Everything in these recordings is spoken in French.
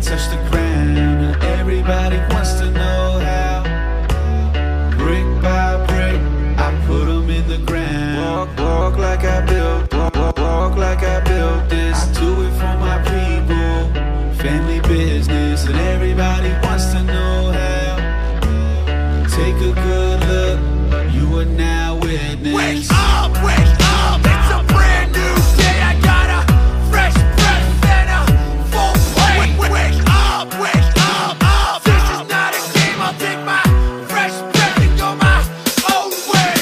touch the ground. Everybody wants to know how. Brick by brick, I put them in the ground. Walk like I built, walk like I built this. I do it for my people, family business, and everybody wants to know how. Take a good look, you are now witness. Wake up, it's a brand new day. I got a fresh breath and a full plate. Wake up, this is not a game. I'll take my fresh breath and go my own way.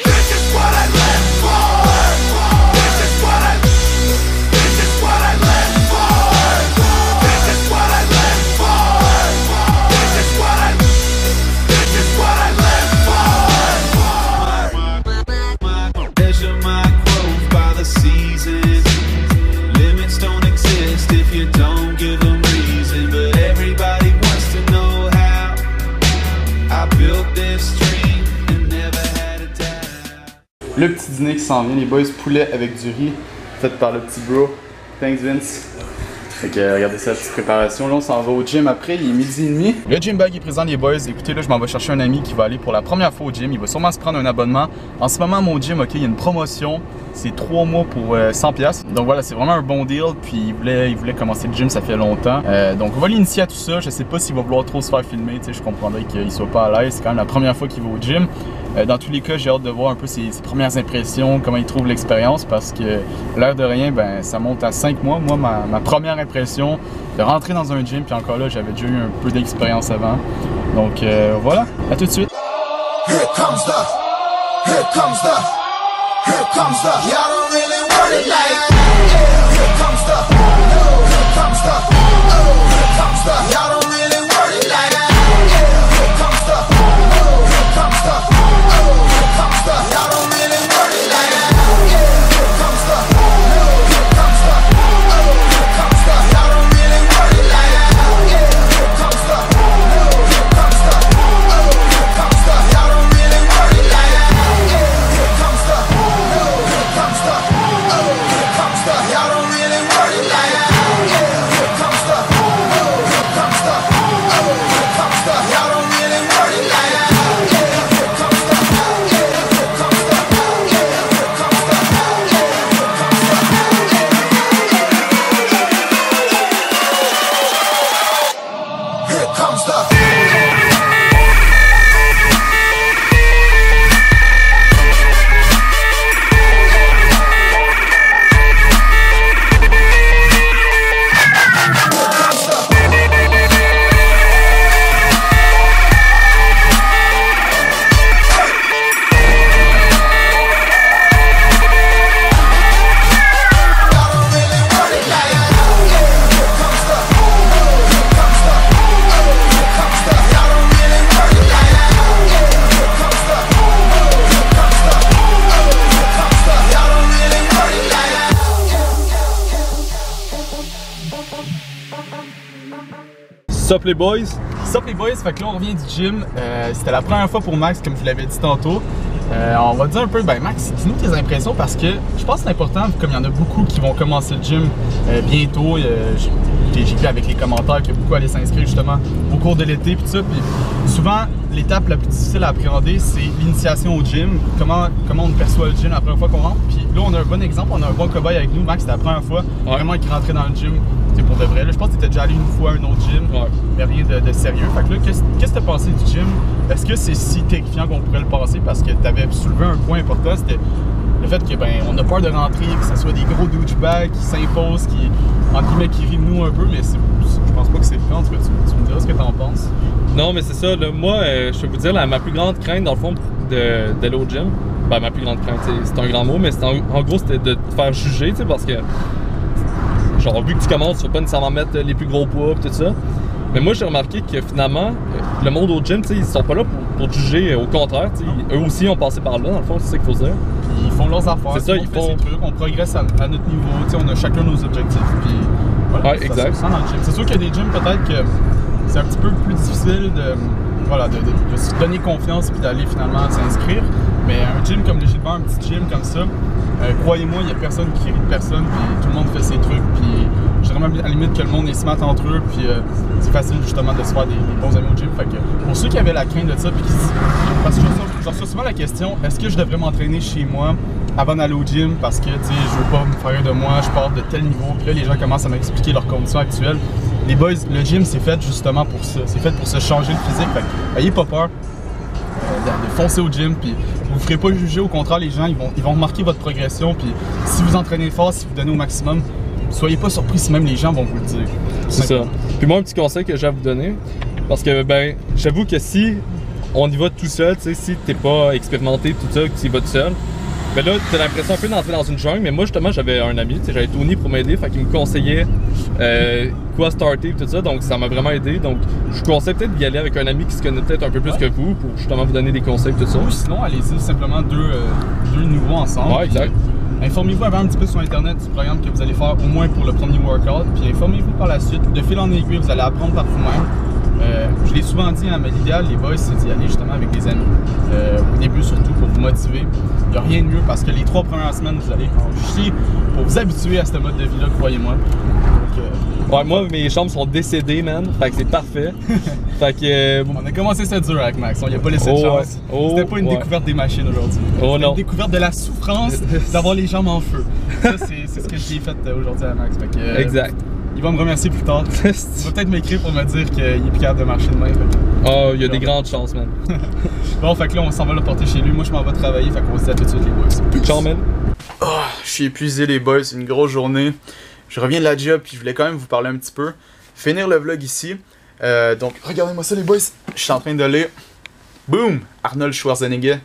This is what I live for. This is what I live for. This is what I live for. This is what I live for. Measure my growth by the seasons. Limits don't exist if you don't give them reason. But everybody wants to know how I built this dream and never had a doubt. Le petit dîner qui s'en vient, les boys, poulet avec du riz, fait par le petit bro. Thanks Vince. Fait que regardez cette petite préparation, là on s'en va au gym après, il est 12h30. Le gym bag est présent les boys, écoutez là je m'en vais chercher un ami qui va aller pour la première fois au gym, il va sûrement se prendre un abonnement. En ce moment mon gym, ok, il y a une promotion, c'est 3 mois pour 100$. Donc voilà, c'est vraiment un bon deal, puis il voulait commencer le gym, ça fait longtemps. Donc on va l'initier à tout ça, je sais pas s'il va vouloir trop se faire filmer, tu sais, je comprendrais qu'il soit pas à l'aise, c'est quand même la première fois qu'il va au gym. Dans tous les cas, j'ai hâte de voir un peu ses premières impressions, comment il trouve l'expérience, parce que l'air de rien, ben ça monte à 5 mois. Moi, ma première impression de rentrer dans un gym, puis encore là, j'avais déjà eu un peu d'expérience avant. Donc voilà, à tout de suite. Here comes the, here comes the, here comes the. Y'all don't really want it like. Here comes the, here comes the, here comes the. Y'all don't really want it like. Here comes the, here comes the, here comes the. Y'all don't really want it like. Here comes the, here comes the, here comes the. Y'all don't really want it like. Here comes the, here comes the, here comes the. Y'all don't really want it like. Here comes the, here comes the, here comes the. Y'all don't really want it like. Here comes the, here comes the, here comes the. Y'all don't really want it like. Here comes the, here comes the, here comes the, here comes the. Sup les boys? Sup les boys, fait que là on revient du gym. C'était la première fois pour Max, comme je vous l'avais dit tantôt. On va dire un peu, ben Max, dis-nous tes impressions parce que je pense que c'est important, comme il y en a beaucoup qui vont commencer le gym bientôt. J'ai vu avec les commentaires que beaucoup allaient s'inscrire justement au cours de l'été puis tout ça. Puis souvent, l'étape la plus difficile à appréhender, c'est l'initiation au gym. Comment on perçoit le gym la première fois qu'on rentre. Puis là, on a un bon exemple, on a un bon cobaye avec nous. Max, c'était la première fois vraiment qu'il rentrait dans le gym. Pour de vrai, là, je pense que tu étais déjà allé une fois à un autre gym, mais rien de sérieux. Fait que là, qu'est-ce que tu as pensé du gym? Est-ce que c'est si terrifiant qu'on pourrait le passer? Parce que tu avais soulevé un point important, c'était le fait que ben on a peur de rentrer, que ce soit des gros douchebags qui s'imposent, qui entre guillemets qui rient de nous un peu, mais je pense pas que c'est le cas. En tout cas, tu me diras ce que tu en penses. Non, mais c'est ça. Là, moi, je peux vous dire, ma plus grande crainte, dans le fond, d'aller au gym, ben ma plus grande crainte, c'est un grand mot, mais en gros, c'était de te faire juger, parce que genre, vu que tu commences, tu vas pas nécessairement mettre les plus gros poids et tout ça. Mais moi, j'ai remarqué que finalement, le monde au gym, ils sont pas là pour te juger. Au contraire, eux aussi ont passé par là, dans le fond, c'est ça qu'il faut dire. Puis ils font leurs affaires, c'est ça, ils font ses trucs, on progresse à notre niveau, on a chacun nos objectifs. Puis voilà, ouais, exact. Ça dans le gym. C'est sûr qu'il y a des gyms peut-être que c'est un petit peu plus difficile de se donner confiance puis d'aller finalement s'inscrire. Mais un gym comme le Gilbert, un petit gym comme ça, croyez-moi, il n'y a personne qui rit de personne, puis tout le monde fait ses trucs, puis je J'aimerais à la limite que le monde est smart entre eux, puis c'est facile justement de se faire des bons amis au gym. Fait que pour ceux qui avaient la crainte de ça, puis parce que je reçois souvent la question, est-ce que je devrais m'entraîner chez moi avant d'aller au gym parce que tu sais, je veux pas me faire de moi, je pars de tel niveau, puis là les gens commencent à m'expliquer leurs conditions actuelles. Les boys, le gym c'est fait justement pour ça, c'est fait pour se changer le physique, fait que ayez pas peur de foncer au gym, puis vous ne ferez pas juger, au contraire les gens ils vont remarquer votre progression, puis si vous entraînez fort, si vous donnez au maximum, soyez pas surpris si même les gens vont vous le dire. C'est ça. Puis moi un petit conseil que j'ai à vous donner, parce que ben j'avoue que si on y va tout seul, tu sais, si t'es pas expérimenté tout ça, que tu y vas tout seul, ben là t'as l'impression un peu d'entrer dans une jungle, mais moi justement j'avais un ami, tu sais, j'avais Tony pour m'aider, fait qu'il me conseillait quoi starter et tout ça, donc ça m'a vraiment aidé, donc je vous conseille peut-être d'y aller avec un ami qui se connaît peut-être un peu plus que vous, pour justement vous donner des conseils tout ça. Ou sinon allez-y simplement deux nouveaux ensemble. Ouais, exact. Informez-vous avant un petit peu sur internet du programme que vous allez faire au moins pour le premier workout, puis informez-vous par la suite, de fil en aiguille, vous allez apprendre par vous-même. Je l'ai souvent dit, hein, mais l'idéal, les boys, c'est d'y aller justement avec des amis. Au début, surtout pour vous motiver. Il n'y a rien de mieux parce que les 3 premières semaines, vous allez en chier pour vous habituer à ce mode de vie-là, croyez-moi. Ouais, moi, mes jambes sont décédées, man. Fait que c'est parfait. Fait que. On a commencé ça dur avec Max, on n'y a pas laissé de chance. C'était pas une découverte des machines aujourd'hui. C'était une découverte de la souffrance d'avoir les jambes en feu. Ça, c'est ce que j'ai fait aujourd'hui à Max. Fait que, exact. Il va me remercier plus tard. Il va peut-être m'écrire pour me dire qu'il est plus capable de marcher de même. Oh, il y a des grandes chances, man. Bon, fait que là, on s'en va le porter chez lui. Moi, je m'en vais travailler. Fait qu'on se dit à tout de suite, les boys. Ciao, man. Oh, je suis épuisé, les boys. C'est une grosse journée. Je reviens de la job, puis je voulais quand même vous parler un petit peu. Finir le vlog ici. Donc, regardez-moi ça, les boys. Je suis en train de lire. Boom! Arnold Schwarzenegger.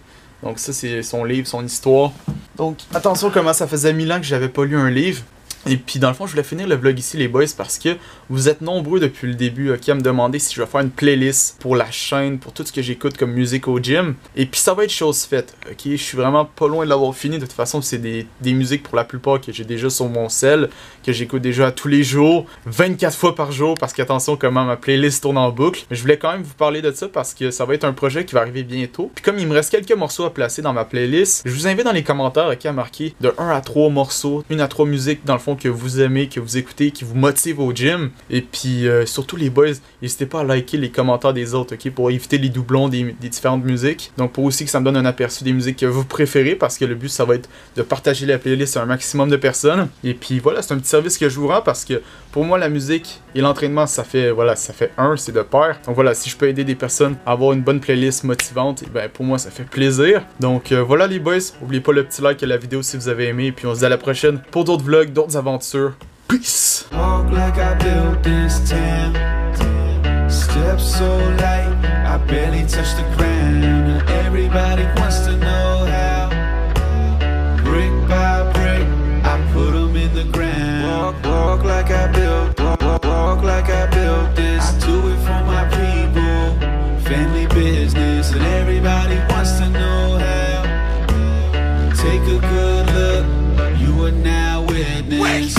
Donc, ça, c'est son livre, son histoire. Donc, attention, comment ça faisait 1000 ans que j'avais pas lu un livre. Et puis dans le fond, je voulais finir le vlog ici, les boys, parce que vous êtes nombreux depuis le début à me demander si je vais faire une playlist pour la chaîne, pour tout ce que j'écoute comme musique au gym. Et puis ça va être chose faite, ok? Je suis vraiment pas loin de l'avoir fini. De toute façon, c'est des musiques pour la plupart que j'ai déjà sur mon cell, que j'écoute déjà tous les jours, 24 fois par jour, parce qu'attention comment ma playlist tourne en boucle. Mais je voulais quand même vous parler de ça parce que ça va être un projet qui va arriver bientôt. Puis comme il me reste quelques morceaux à placer dans ma playlist, je vous invite dans les commentaires à marquer de 1 à 3 morceaux, 1 à 3 musiques dans le fond que vous aimez, que vous écoutez, qui vous motive au gym. Et puis surtout les boys, n'hésitez pas à liker les commentaires des autres, ok, pour éviter les doublons des différentes musiques. Donc pour aussi que ça me donne un aperçu des musiques que vous préférez, parce que le but ça va être de partager la playlist à un maximum de personnes. Et puis voilà, c'est un petit service que je vous rends parce que pour moi la musique et l'entraînement ça fait un, c'est de pair. Donc voilà, si je peux aider des personnes à avoir une bonne playlist motivante, et ben pour moi ça fait plaisir. Donc voilà les boys, n'oubliez pas le petit like à la vidéo si vous avez aimé, et puis on se dit à la prochaine pour d'autres vlogs, d'autres aventures. Peace! Walk like I built this town. Steps so light, I barely touch the ground. Everybody wants to know how. Brick by brick, I put them in the ground. Walk like I built, walk like I built this. I do it for my people, family business, and everybody wants to know how. Take a good look, you are now witness.